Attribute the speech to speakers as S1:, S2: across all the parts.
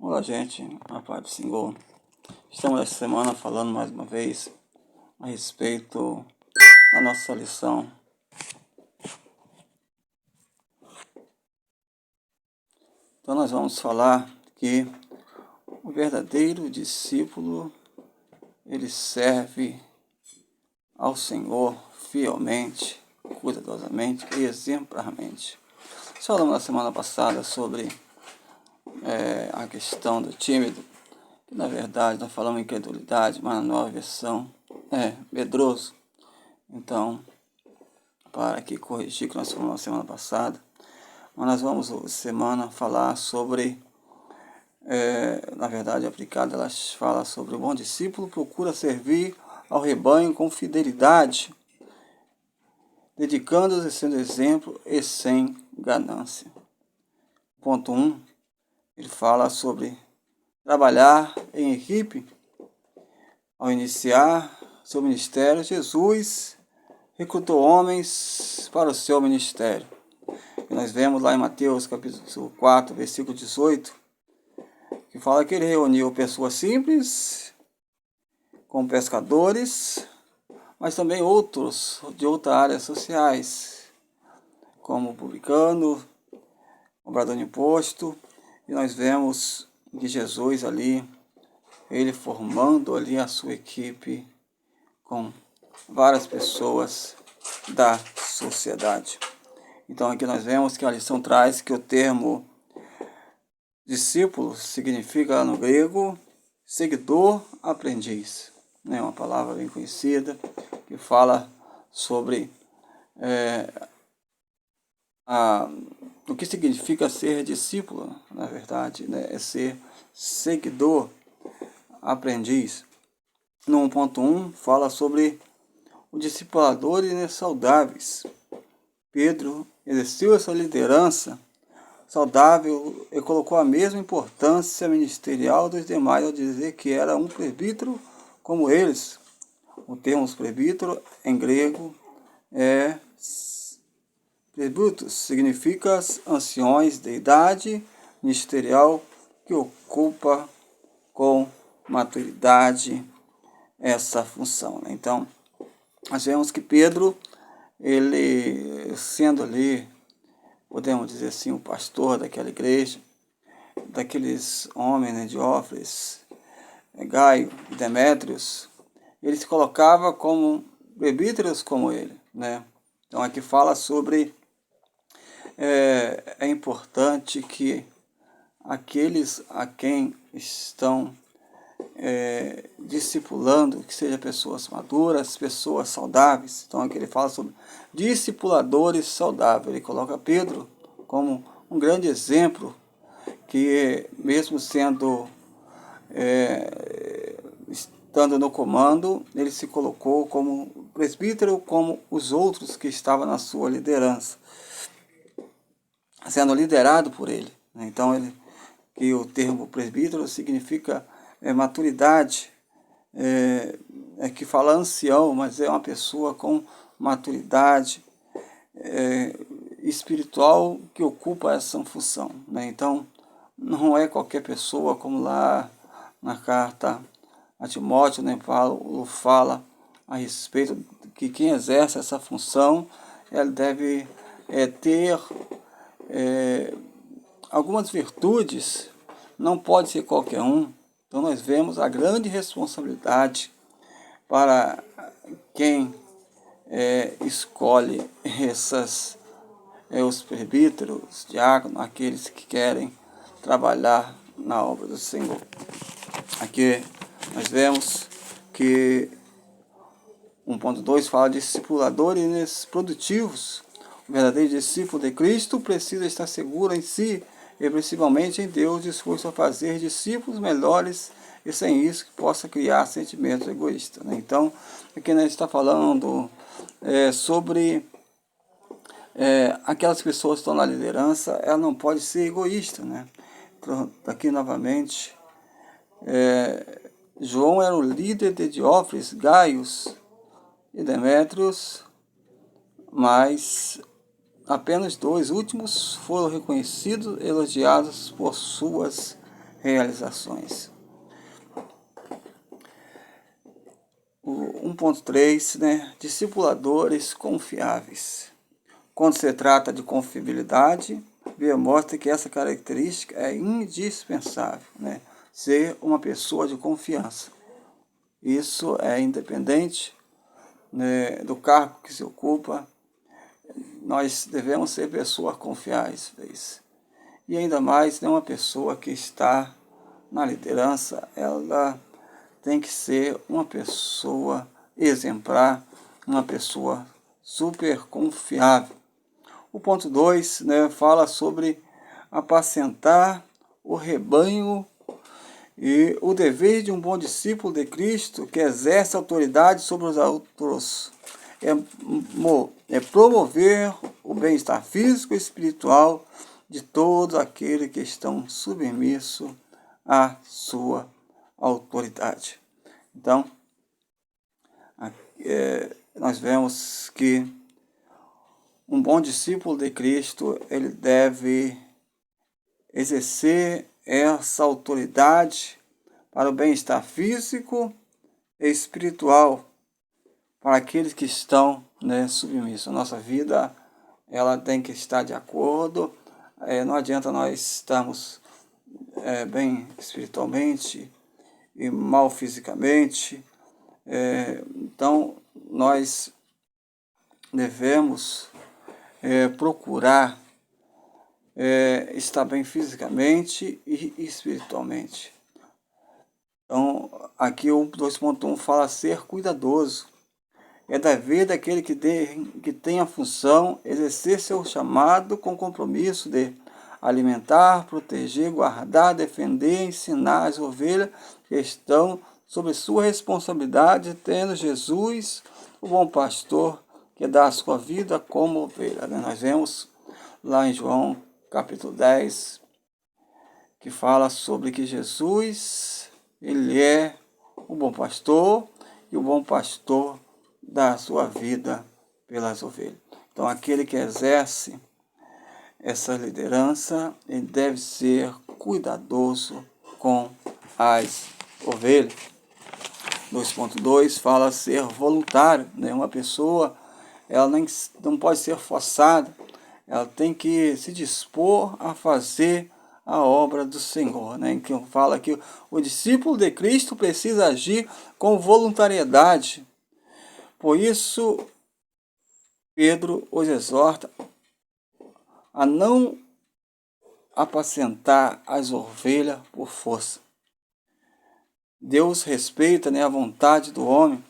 S1: Olá, gente, a paz do Senhor. Estamos essa semana falando mais uma vez a respeito da nossa lição. Então nós vamos falar que o verdadeiro discípulo, ele serve ao Senhor fielmente, cuidadosamente e exemplarmente. Falamos na semana passada sobre a questão do tímido, que na verdade nós falamos incredulidade, mas na nova versão é medroso. Então, para que corrigir o que nós falamos na semana passada, mas nós vamos essa semana falar sobre, na verdade aplicada, ela fala sobre o bom discípulo procura servir ao rebanho com fidelidade, dedicando-se, sendo exemplo e sem ganância. Ponto 1, ele fala sobre trabalhar em equipe. Ao iniciar seu ministério, Jesus recrutou homens para o seu ministério. E nós vemos lá em Mateus capítulo 4, versículo 18, que fala que ele reuniu pessoas simples, como pescadores, mas também outros de outras áreas sociais, como publicano, cobrador de imposto. E nós vemos que Jesus ali, ele formando ali a sua equipe com várias pessoas da sociedade. Então aqui nós vemos que a lição traz que o termo discípulo significa no grego seguidor, aprendiz. É uma palavra bem conhecida que fala sobre o que significa ser discípulo, na verdade, né? É ser seguidor, aprendiz. No 1.1 fala sobre os discipuladores saudáveis. Pedro exerceu essa liderança saudável e colocou a mesma importância ministerial dos demais ao dizer que era um presbítero como eles. O termo presbítero em grego é presbíteros, significa anciões de idade ministerial que ocupa com maturidade essa função. Então, nós vemos que Pedro, ele sendo ali, podemos dizer assim, o pastor daquela igreja, daqueles homens, né, Diófres, Gaio e Demétrios, ele se colocava como presbíteros como ele, né? Então aqui fala sobre é importante que aqueles a quem estão discipulando, que sejam pessoas maduras, pessoas saudáveis. Então aqui ele fala sobre discipuladores saudáveis. Ele coloca Pedro como um grande exemplo, que mesmo sendo estando no comando, ele se colocou como presbítero, como os outros que estavam na sua liderança, sendo liderado por ele. Então que o termo presbítero significa maturidade, que fala ancião, mas é uma pessoa com maturidade espiritual que ocupa essa função, né? Então, não é qualquer pessoa, como lá na carta a Timóteo, né, Paulo fala a respeito de que quem exerce essa função, ela deve ter algumas virtudes, não pode ser qualquer um. Então nós vemos a grande responsabilidade para quem escolhe os presbíteros, os diáconos, aqueles que querem trabalhar na obra do Senhor. Aqui nós vemos que 1.2 fala de discipuladores produtivos. O verdadeiro discípulo de Cristo precisa estar seguro em si e principalmente em Deus, disposto a fazer discípulos melhores e sem isso que possa criar sentimentos egoístas, né? Então, aqui a gente está falando sobre aquelas pessoas que estão na liderança, ela não pode ser egoísta, né? Então, aqui novamente, João era o líder de Diófres, Gaius e Demétrios, mas apenas dois últimos foram reconhecidos e elogiados por suas realizações. O 1.3, discipuladores confiáveis. Quando se trata de confiabilidade, mostra que essa característica é indispensável, ser uma pessoa de confiança. Isso é independente do cargo que se ocupa, nós devemos ser pessoas confiáveis. E ainda mais, uma pessoa que está na liderança, ela tem que ser uma pessoa exemplar, uma pessoa super confiável. O ponto 2, fala sobre apacentar o rebanho e o dever de um bom discípulo de Cristo que exerce autoridade sobre os outros é promover o bem-estar físico e espiritual de todos aqueles que estão submissos à sua autoridade. Então, nós vemos que um bom discípulo de Cristo, ele deve exercer essa autoridade para o bem-estar físico e espiritual para aqueles que estão submissos. A nossa vida, ela tem que estar de acordo. Não adianta nós estarmos bem espiritualmente e mal fisicamente. Então, nós devemos procurar estar bem fisicamente e espiritualmente. Então, aqui o 2.1 fala ser cuidadoso. É dever daquele que tem a função exercer seu chamado com compromisso de alimentar, proteger, guardar, defender, ensinar as ovelhas que estão sob sua responsabilidade, tendo Jesus, o bom pastor, que dá a sua vida como ovelha. Nós vemos lá em João capítulo 10, que fala sobre que Jesus, ele é o bom pastor, e o bom pastor dá a sua vida pelas ovelhas. Então, aquele que exerce essa liderança, ele deve ser cuidadoso com as ovelhas. 2.2 fala ser voluntário. Uma pessoa, ela não pode ser forçada, ela tem que se dispor a fazer a obra do Senhor. Que fala que o discípulo de Cristo precisa agir com voluntariedade. Por isso, Pedro os exorta a não apacentar as ovelhas por força. Deus respeita a vontade do homem,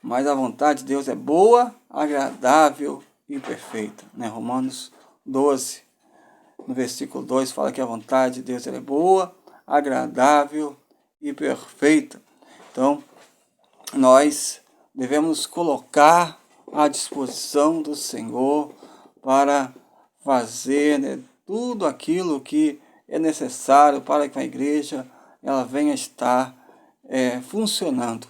S1: mas a vontade de Deus é boa, agradável e perfeita. Romanos 12, no versículo 2, fala que a vontade de Deus é boa, agradável e perfeita. Então, nós devemos colocar à disposição do Senhor para fazer tudo aquilo que é necessário para que a igreja ela venha estar funcionando.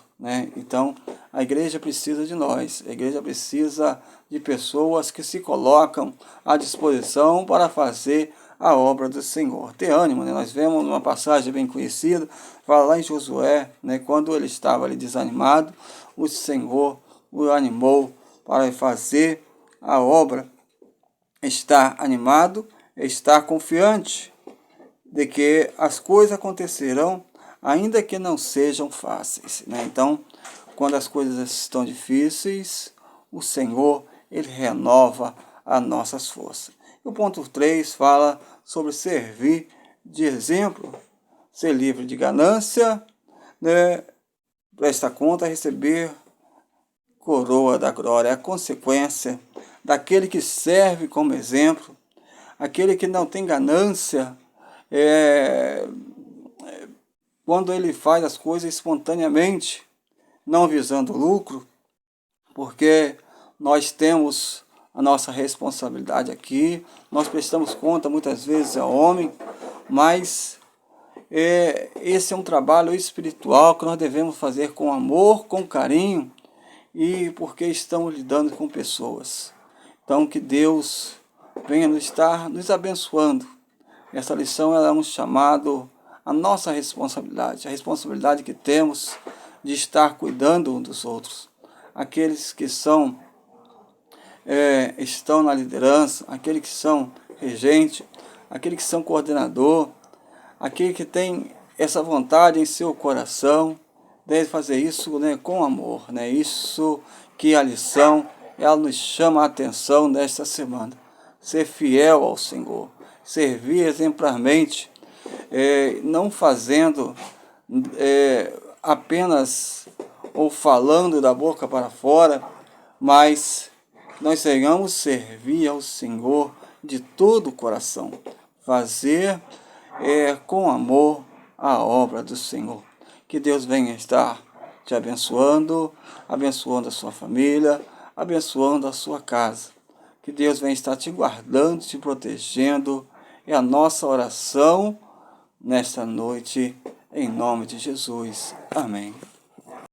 S1: Então, a igreja precisa de nós, a igreja precisa de pessoas que se colocam à disposição para fazer a obra do Senhor. Ter ânimo, nós vemos uma passagem bem conhecida, fala lá em Josué, quando ele estava ali desanimado, o Senhor o animou para fazer a obra. Estar animado, estar confiante de que as coisas acontecerão, ainda que não sejam fáceis. Então, quando as coisas estão difíceis, o Senhor, ele renova as nossas forças. E o ponto 3 fala sobre servir de exemplo, ser livre de ganância, prestar conta, receber coroa da glória. É a consequência daquele que serve como exemplo, aquele que não tem ganância, quando ele faz as coisas espontaneamente, não visando lucro, porque nós temos a nossa responsabilidade aqui, nós prestamos conta muitas vezes ao homem, mas esse é um trabalho espiritual que nós devemos fazer com amor, com carinho, e porque estamos lidando com pessoas. Então, que Deus venha estar nos abençoando. Essa lição ela é um chamado a nossa responsabilidade, a responsabilidade que temos de estar cuidando um dos outros. Aqueles que estão na liderança, aqueles que são regente, aqueles que são coordenador, aquele que tem essa vontade em seu coração, deve fazer isso, né, com amor, né? Isso que a lição ela nos chama a atenção nesta semana. Ser fiel ao Senhor, servir exemplarmente, não fazendo apenas ou falando da boca para fora, mas nós venhamos servir ao Senhor de todo o coração, fazer com amor a obra do Senhor. Que Deus venha estar te abençoando, abençoando a sua família, abençoando a sua casa. Que Deus venha estar te guardando, te protegendo. É a nossa oração nesta noite, em nome de Jesus. Amém.